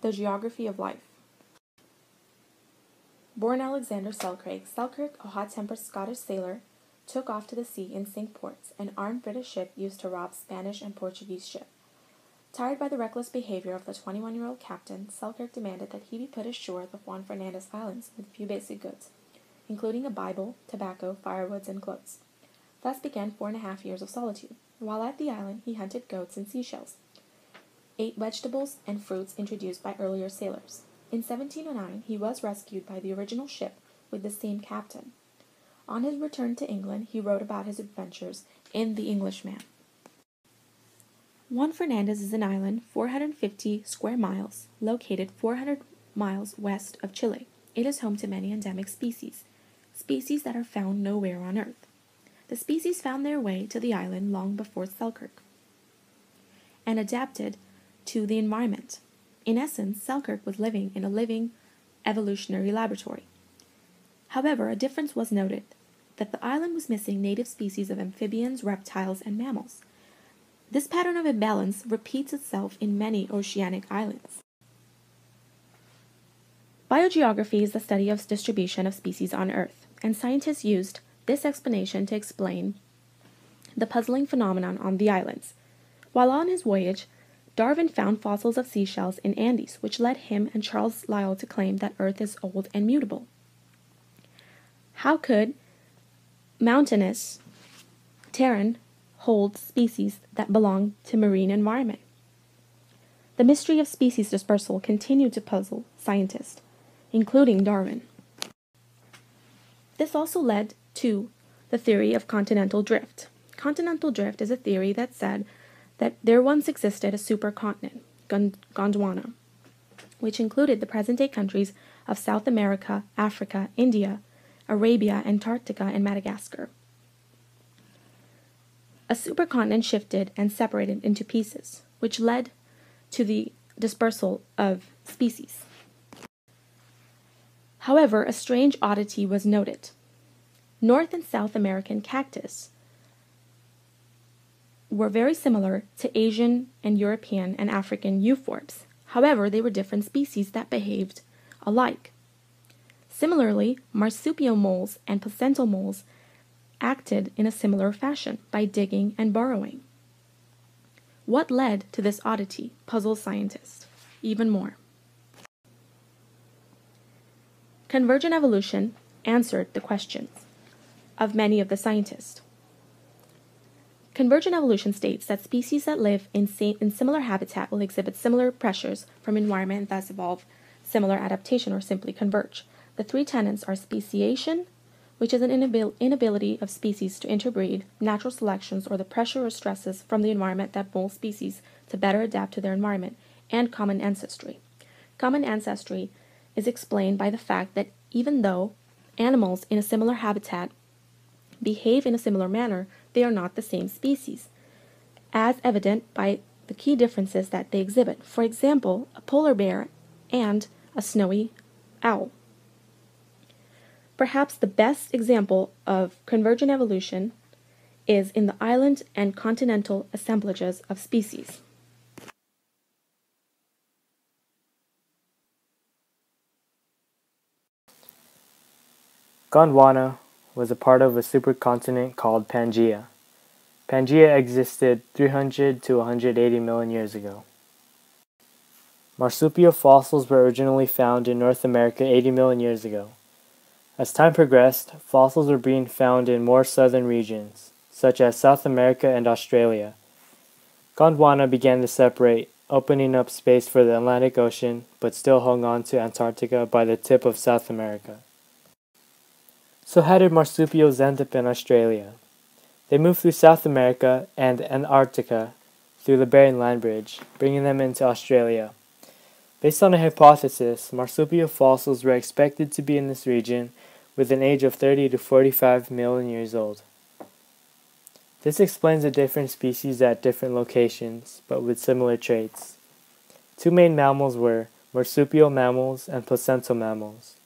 The geography of life. Born Alexander Selkirk, a hot-tempered Scottish sailor, took off to the sea in Cinque Ports, an armed British ship used to rob Spanish and Portuguese ships. Tired by the reckless behavior of the 21-year-old captain, Selkirk demanded that he be put ashore at the Juan Fernandez Islands with a few basic goods, including a Bible, tobacco, firewoods, and clothes. Thus began 4.5 years of solitude. While at the island, he hunted goats and seashells, ate vegetables and fruits introduced by earlier sailors. In 1709, he was rescued by the original ship with the same captain. On his return to England, he wrote about his adventures in The Englishman. Juan Fernandez is an island 450 square miles, located 400 miles west of Chile. It is home to many endemic species that are found nowhere on Earth. The species found their way to the island long before Selkirk and adapted to the environment. In essence, Selkirk was living in a living evolutionary laboratory. However, a difference was noted, that the island was missing native species of amphibians, reptiles, and mammals. This pattern of imbalance repeats itself in many oceanic islands. Biogeography is the study of distribution of species on Earth, and scientists used this explanation to explain the puzzling phenomenon on the islands. While on his voyage, Darwin found fossils of seashells in Andes, which led him and Charles Lyell to claim that Earth is old and mutable. How could mountainous terrain hold species that belong to marine environment? The mystery of species dispersal continued to puzzle scientists, including Darwin. This also led to the theory of continental drift. Continental drift is a theory that said that there once existed a supercontinent, Gondwana, which included the present-day countries of South America, Africa, India, Arabia, Antarctica, and Madagascar. A supercontinent shifted and separated into pieces, which led to the dispersal of species. However, a strange oddity was noted. North and South American cactus were very similar to Asian and European and African euphorbs. However, they were different species that behaved alike. Similarly, marsupial moles and placental moles acted in a similar fashion by digging and burrowing. What led to this oddity puzzles scientists even more. Convergent evolution answered the questions of many of the scientists. Convergent evolution states that species that live in similar habitat will exhibit similar pressures from environment and thus evolve similar adaptation or simply converge. The three tenets are speciation, which is an inability of species to interbreed, natural selections, or the pressure or stresses from the environment that mold species to better adapt to their environment, and common ancestry. Common ancestry is explained by the fact that even though animals in a similar habitat behave in a similar manner, they are not the same species, as evident by the key differences that they exhibit. For example, a polar bear and a snowy owl. Perhaps the best example of convergent evolution is in the island and continental assemblages of species. Gondwana was a part of a supercontinent called Pangaea. Pangaea existed 300 to 180 million years ago. Marsupial fossils were originally found in North America 80 million years ago. As time progressed, fossils were being found in more southern regions, such as South America and Australia. Gondwana began to separate, opening up space for the Atlantic Ocean, but still hung on to Antarctica by the tip of South America. So how did marsupials end up in Australia? They moved through South America and Antarctica through the Bering Land Bridge, bringing them into Australia. Based on a hypothesis, marsupial fossils were expected to be in this region with an age of 30 to 45 million years old. This explains the different species at different locations, but with similar traits. Two main mammals were marsupial mammals and placental mammals.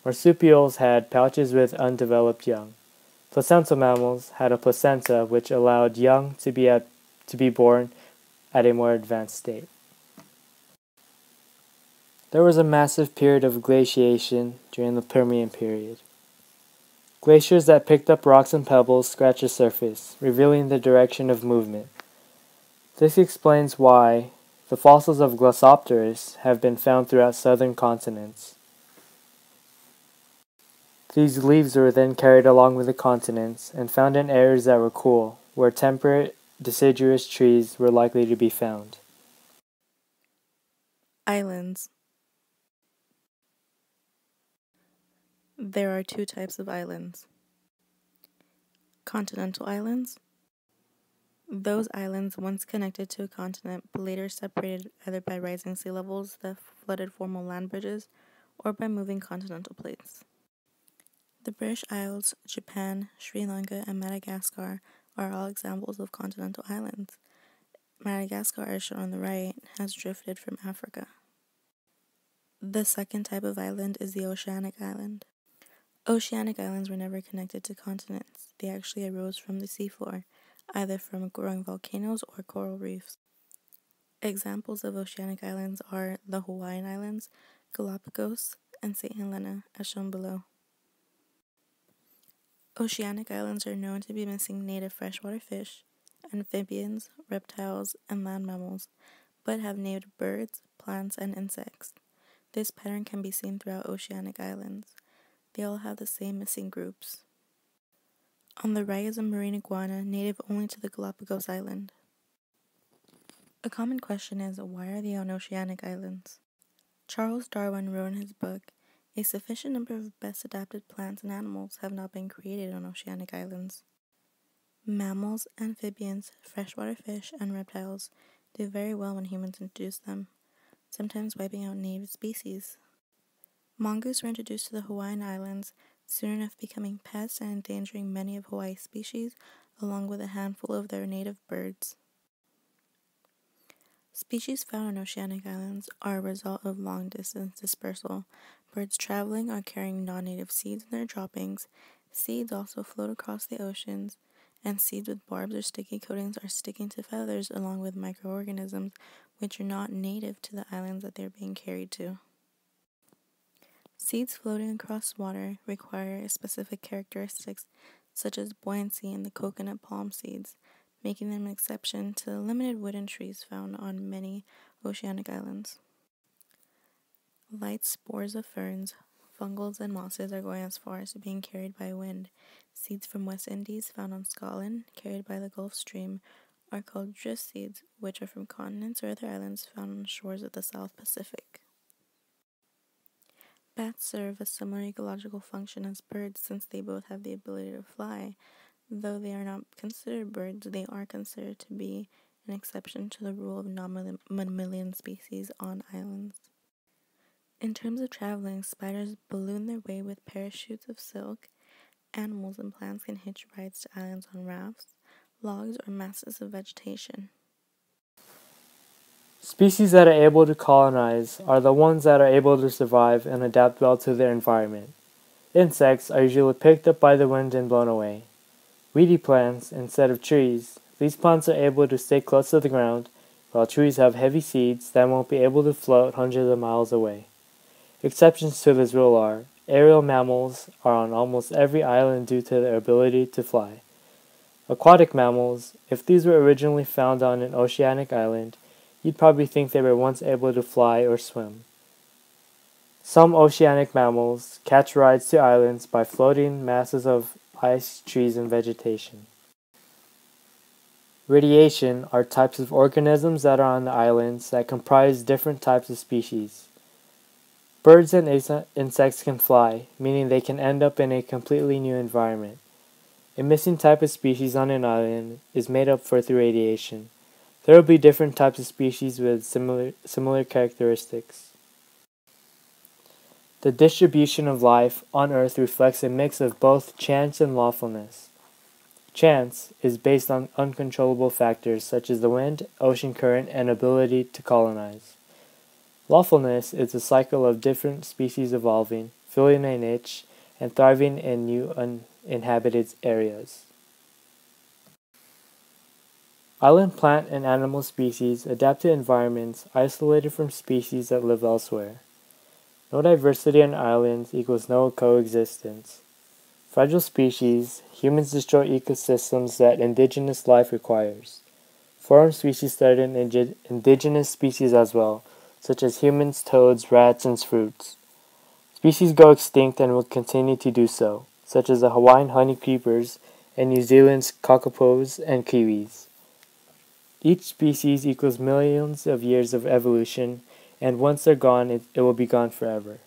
Marsupials had pouches with undeveloped young. Placental mammals had a placenta which allowed young to be born at a more advanced state. There was a massive period of glaciation during the Permian period. Glaciers that picked up rocks and pebbles scratched the surface, revealing the direction of movement. This explains why the fossils of Glossopteris have been found throughout southern continents. These leaves were then carried along with the continents and found in areas that were cool, where temperate, deciduous trees were likely to be found. Islands. There are two types of islands. Continental islands. Those islands once connected to a continent but later separated either by rising sea levels that flooded former land bridges or by moving continental plates. The British Isles, Japan, Sri Lanka, and Madagascar are all examples of continental islands. Madagascar, as shown on the right, has drifted from Africa. The second type of island is the oceanic island. Oceanic islands were never connected to continents. They actually arose from the seafloor, either from growing volcanoes or coral reefs. Examples of oceanic islands are the Hawaiian Islands, Galapagos, and St. Helena, as shown below. Oceanic islands are known to be missing native freshwater fish, amphibians, reptiles, and land mammals, but have native birds, plants, and insects. This pattern can be seen throughout oceanic islands. They all have the same missing groups. On the right is a marine iguana native only to the Galapagos Island. A common question is, why are they on oceanic islands? Charles Darwin wrote in his book, "A sufficient number of best adapted plants and animals have not been created on oceanic islands." Mammals, amphibians, freshwater fish, and reptiles do very well when humans introduce them, sometimes wiping out native species. Mongoose were introduced to the Hawaiian Islands, soon enough becoming pests and endangering many of Hawaii's species, along with a handful of their native birds. Species found on oceanic islands are a result of long-distance dispersal. Birds traveling are carrying non-native seeds in their droppings. Seeds also float across the oceans, and seeds with barbs or sticky coatings are sticking to feathers along with microorganisms which are not native to the islands that they're being carried to. Seeds floating across water require specific characteristics such as buoyancy in the coconut palm seeds, making them an exception to the limited wooden trees found on many oceanic islands. Light spores of ferns, fungals, and mosses are going as far as being carried by wind. Seeds from West Indies found on Scotland, carried by the Gulf Stream, are called drift seeds, which are from continents or other islands found on the shores of the South Pacific. Bats serve a similar ecological function as birds since they both have the ability to fly. Though they are not considered birds, they are considered to be an exception to the rule of non-mammalian species on islands. In terms of traveling, spiders balloon their way with parachutes of silk. Animals and plants can hitch rides to islands on rafts, logs, or masses of vegetation. Species that are able to colonize are the ones that are able to survive and adapt well to their environment. Insects are usually picked up by the wind and blown away. Weedy plants instead of trees. These plants are able to stay close to the ground, while trees have heavy seeds that won't be able to float hundreds of miles away. Exceptions to this rule are aerial mammals are on almost every island due to their ability to fly. Aquatic mammals, if these were originally found on an oceanic island, you'd probably think they were once able to fly or swim. Some oceanic mammals catch rides to islands by floating masses of ice, trees, and vegetation. Radiation are types of organisms that are on the islands that comprise different types of species. Birds and insects can fly, meaning they can end up in a completely new environment. A missing type of species on an island is made up for through radiation. There will be different types of species with similar characteristics. The distribution of life on Earth reflects a mix of both chance and lawfulness. Chance is based on uncontrollable factors such as the wind, ocean current, and ability to colonize. Lawfulness is a cycle of different species evolving, filling a niche, and thriving in new uninhabited areas. Island plant and animal species adapt to environments isolated from species that live elsewhere. No diversity on islands equals no coexistence. Fragile species, humans destroy ecosystems that indigenous life requires. Foreign species threaten indigenous species as well, such as humans, toads, rats, and fruits. Species go extinct and will continue to do so, such as the Hawaiian honeycreepers and New Zealand's kakapos and kiwis. Each species equals millions of years of evolution, and once they're gone, it will be gone forever.